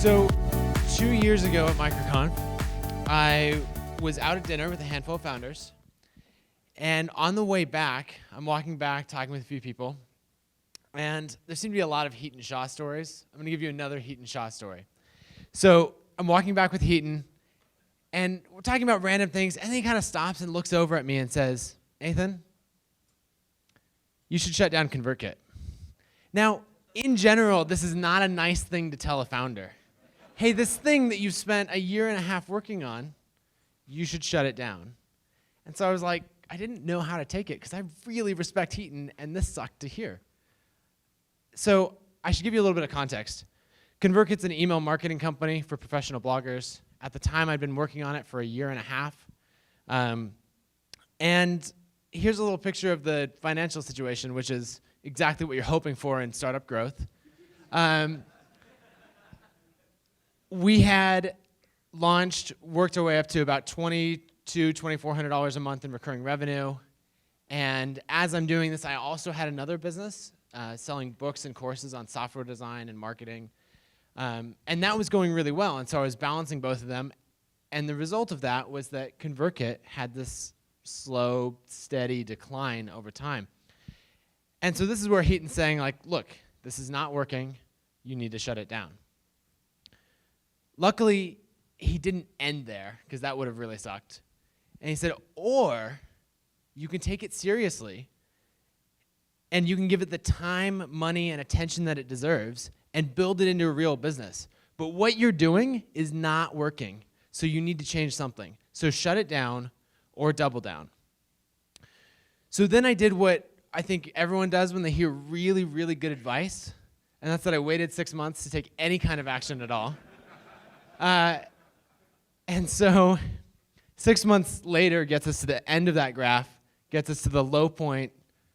So 2 years ago at MicroConf, I was out at dinner with a handful of founders. And on the way back, I'm walking back, talking with a few people. And there seemed to be a lot of Heaton Shaw stories. I'm going to give you another Heaton Shaw story. So I'm walking back with Heaton, and we're talking about random things. And then he kind of stops and looks over at me and says, "Nathan, you should shut down ConvertKit." Now, in general, this is not a nice thing to tell a founder. Hey, this thing that you've spent a year and a half working on, you should shut it down. And so I was like, I didn't know how to take it because I really respect Heaton, and this sucked to hear. So I should give you a little bit of context. ConvertKit's an email marketing company for professional bloggers. At the time, I'd been working on it for a year and a half. And here's a little picture of the financial situation, which is exactly what you're hoping for in startup growth. We had launched, worked our way up to about $2,400 a month in recurring revenue. And as I'm doing this, I also had another business selling books and courses on software design and marketing. And that was going really well. And so I was balancing both of them. And the result of that was that ConvertKit had this slow, steady decline over time. And so this is where Heaton's saying, like, look, this is not working. You need to shut it down. Luckily, he didn't end there, because that would have really sucked. And he said, or you can take it seriously, and you can give it the time, money, and attention that it deserves, and build it into a real business. But what you're doing is not working, so you need to change something. So shut it down or double down. So then I did what I think everyone does when they hear really, really good advice, and that's that I waited 6 months to take any kind of action at all. And so 6 months later gets us to the end of that graph, gets us to the low point.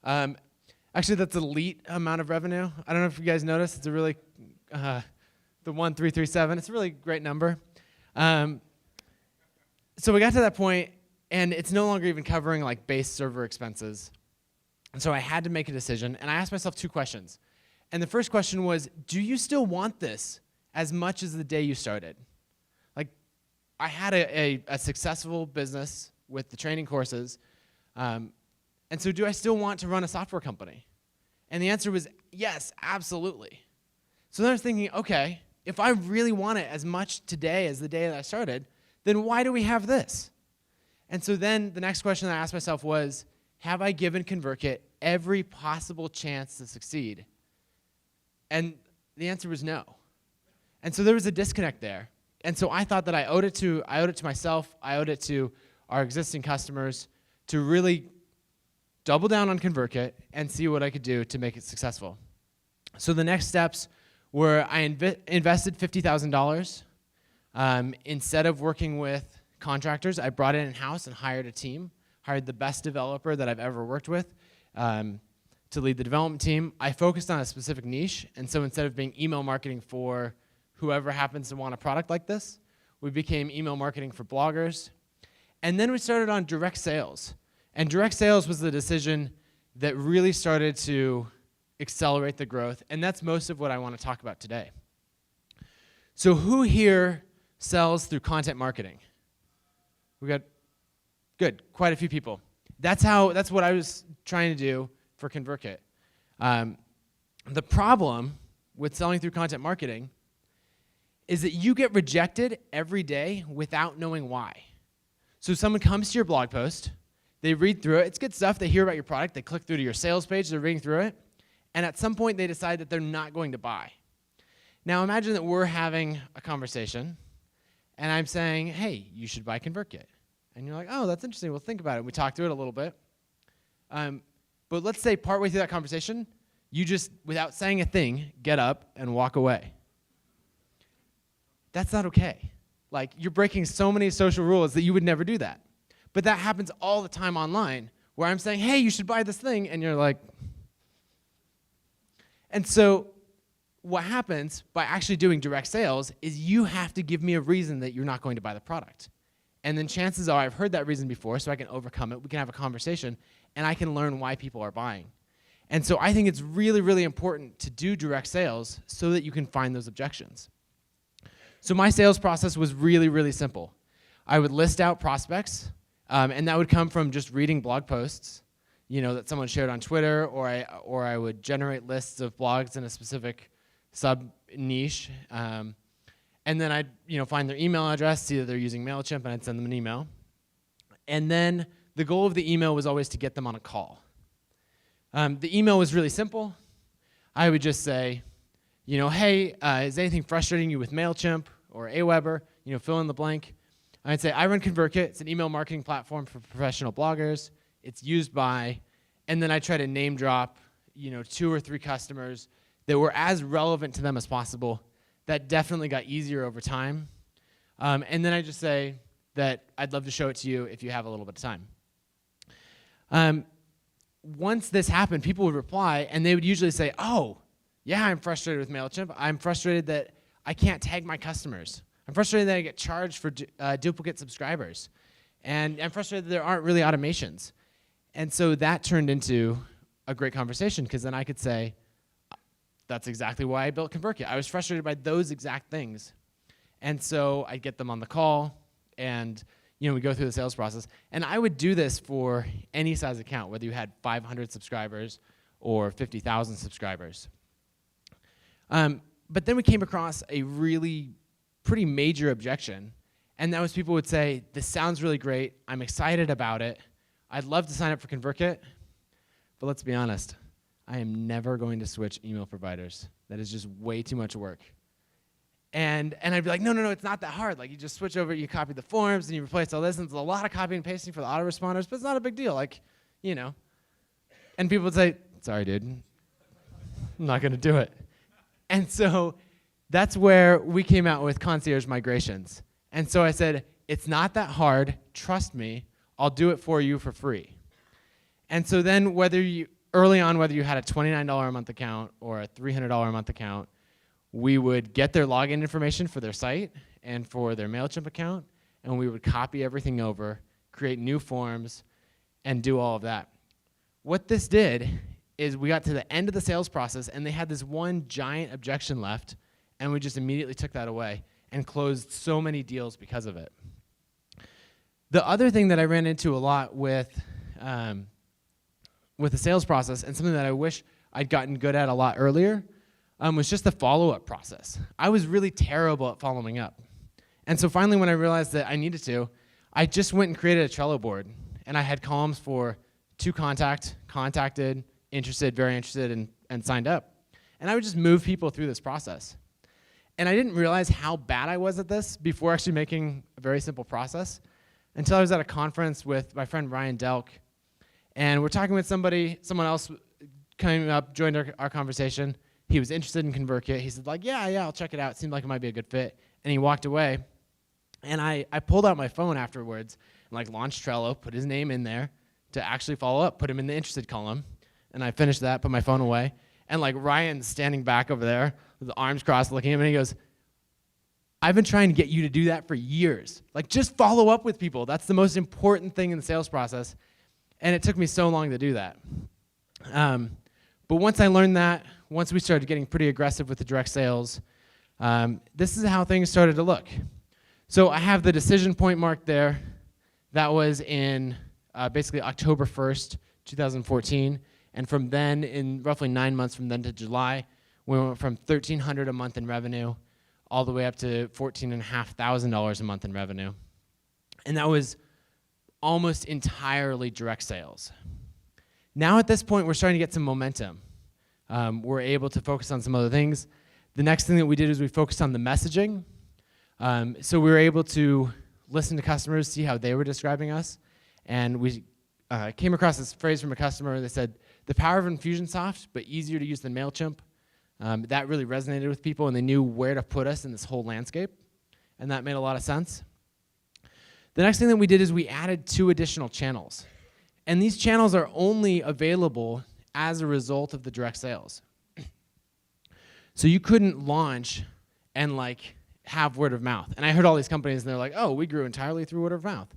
Actually, that's elite amount of revenue. I don't know if you guys noticed. It's a really, the 1337. It's a really great number. So we got to that point, and it's no longer even covering like base server expenses. And so I had to make a decision, and I asked myself 2 questions. And the first question was, do you still want this as much as the day you started? Like, I had a successful business with the training courses, and so do I still want to run a software company? And the answer was yes, absolutely. So then I was thinking, okay, if I really want it as much today as the day that I started, then why do we have this? And so then the next question that I asked myself was, have I given ConvertKit every possible chance to succeed? And the answer was no. And so there was a disconnect there. And so I thought that I owed it to myself, I owed it to our existing customers to really double down on ConvertKit and see what I could do to make it successful. So the next steps were I invested $50,000. Instead of working with contractors, I brought it in-house and hired a team, hired the best developer that I've ever worked with to lead the development team. I focused on a specific niche, and so instead of being email marketing for whoever happens to want a product like this, we became email marketing for bloggers. And then we started on direct sales. And direct sales was the decision that really started to accelerate the growth, and that's most of what I want to talk about today. So who here sells through content marketing? We got, good, quite a few people. That's what I was trying to do for ConvertKit. The problem with selling through content marketing is that you get rejected every day without knowing why. So someone comes to your blog post, they read through it, it's good stuff, they hear about your product, they click through to your sales page, they're reading through it, and at some point they decide that they're not going to buy. Now imagine that we're having a conversation, and I'm saying, hey, you should buy ConvertKit. And you're like, oh, that's interesting, we'll think about it. We talk through it a little bit. But let's say partway through that conversation, you just, without saying a thing, get up and walk away. That's not okay. Like, you're breaking so many social rules that you would never do that. But that happens all the time online, where I'm saying, hey, you should buy this thing, and you're like. And so what happens by actually doing direct sales is you have to give me a reason that you're not going to buy the product. And then chances are I've heard that reason before, so I can overcome it. We can have a conversation, and I can learn why people are buying. And so I think it's really, really important to do direct sales so that you can find those objections. So my sales process was really, really simple. I would list out prospects, and that would come from just reading blog posts, that someone shared on Twitter, or I would generate lists of blogs in a specific sub niche, and then I'd find their email address, see that they're using MailChimp, and I'd send them an email. And then the goal of the email was always to get them on a call. The email was really simple. I would just say, hey, is anything frustrating you with MailChimp or Aweber? Fill in the blank. I'd say, I run ConvertKit. It's an email marketing platform for professional bloggers. It's used by, and then I try to name drop, 2 or 3 customers that were as relevant to them as possible. That definitely got easier over time. And then I just say that I'd love to show it to you if you have a little bit of time. Once this happened, people would reply, and they would usually say, oh, yeah, I'm frustrated with MailChimp. I'm frustrated that I can't tag my customers. I'm frustrated that I get charged for duplicate subscribers. And I'm frustrated that there aren't really automations. And so that turned into a great conversation, because then I could say, that's exactly why I built ConvertKit. I was frustrated by those exact things. And so I'd get them on the call, and we go through the sales process. And I would do this for any size account, whether you had 500 subscribers or 50,000 subscribers. But then we came across a really pretty major objection, and that was people would say, this sounds really great. I'm excited about it. I'd love to sign up for ConvertKit, but let's be honest. I am never going to switch email providers. That is just way too much work. And I'd be like, no, it's not that hard. Like, you just switch over, you copy the forms, and you replace all this, and it's a lot of copying and pasting for the autoresponders, but it's not a big deal. And people would say, sorry, dude, I'm not going to do it. And so that's where we came out with concierge migrations. And so I said, it's not that hard. Trust me. I'll do it for you for free. And so then early on, whether you had a $29 a month account or a $300 a month account, we would get their login information for their site and for their MailChimp account, and we would copy everything over, create new forms, and do all of that. What this did is we got to the end of the sales process, and they had this one giant objection left, and we just immediately took that away and closed so many deals because of it. The other thing that I ran into a lot with the sales process, and something that I wish I'd gotten good at a lot earlier, was just the follow-up process. I was really terrible at following up. And so finally, when I realized that I needed to, I just went and created a Trello board. And I had columns for to contact, contacted, interested, very interested, and signed up. And I would just move people through this process. And I didn't realize how bad I was at this before actually making a very simple process until I was at a conference with my friend Ryan Delk. And we're talking with someone else came up, joined our conversation. He was interested in ConvertKit. He said, yeah, I'll check it out. It seemed like it might be a good fit. And he walked away. And I pulled out my phone afterwards and launched Trello, put his name in there to actually follow up, put him in the interested column. And I finished that, put my phone away. And Ryan's standing back over there with the arms crossed looking at him, and he goes, I've been trying to get you to do that for years. Just follow up with people. That's the most important thing in the sales process. And it took me so long to do that. But once I learned that, once we started getting pretty aggressive with the direct sales, this is how things started to look. So I have the decision point marked there. That was in basically October 1st, 2014. And from then, in roughly 9 months from then to July, we went from $1,300 a month in revenue all the way up to $14,500 a month in revenue. And that was almost entirely direct sales. Now at this point, we're starting to get some momentum. We're able to focus on some other things. The next thing that we did is we focused on the messaging. So we were able to listen to customers, see how they were describing us. And we came across this phrase from a customer that said, the power of Infusionsoft, but easier to use than MailChimp. That really resonated with people, and they knew where to put us in this whole landscape. And that made a lot of sense. The next thing that we did is we added 2 additional channels. And these channels are only available as a result of the direct sales. So you couldn't launch and have word of mouth. And I heard all these companies, and they're like, oh, we grew entirely through word of mouth.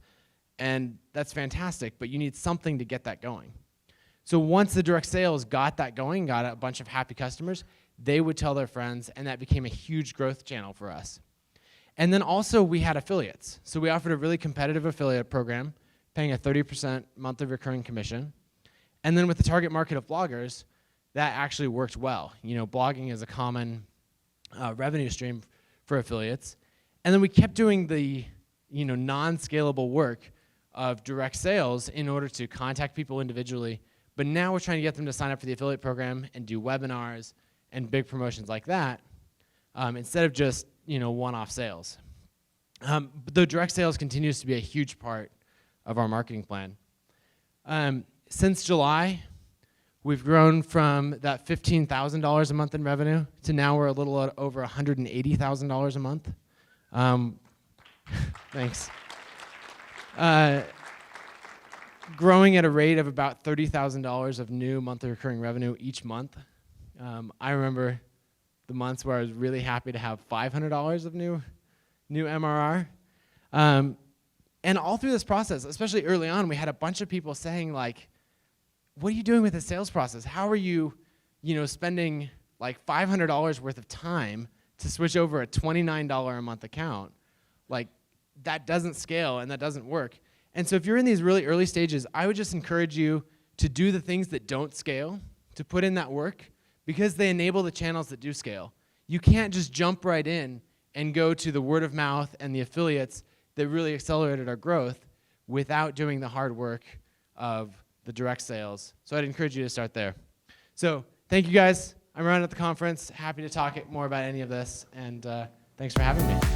And that's fantastic, but you need something to get that going. So once the direct sales got that going, got a bunch of happy customers, they would tell their friends, and that became a huge growth channel for us. And then also we had affiliates. So we offered a really competitive affiliate program, paying a 30% monthly recurring commission. And then with the target market of bloggers, that actually worked well. You know, blogging is a common revenue stream for affiliates. And then we kept doing the non-scalable work of direct sales in order to contact people individually. But now we're trying to get them to sign up for the affiliate program and do webinars and big promotions like that instead of just one-off sales. But the direct sales continues to be a huge part of our marketing plan. Since July, we've grown from that $15,000 a month in revenue to now we're a little over $180,000 a month. Thanks. Growing at a rate of about $30,000 of new monthly recurring revenue each month. I remember the months where I was really happy to have $500 of new MRR. And all through this process, especially early on, we had a bunch of people saying like, what are you doing with the sales process? How are you, spending like $500 worth of time to switch over a $29 a month account? Like, that doesn't scale and that doesn't work. And so if you're in these really early stages, I would just encourage you to do the things that don't scale, to put in that work, because they enable the channels that do scale. You can't just jump right in and go to the word of mouth and the affiliates that really accelerated our growth without doing the hard work of the direct sales. So I'd encourage you to start there. So thank you guys. I'm around at the conference, happy to talk more about any of this, and thanks for having me.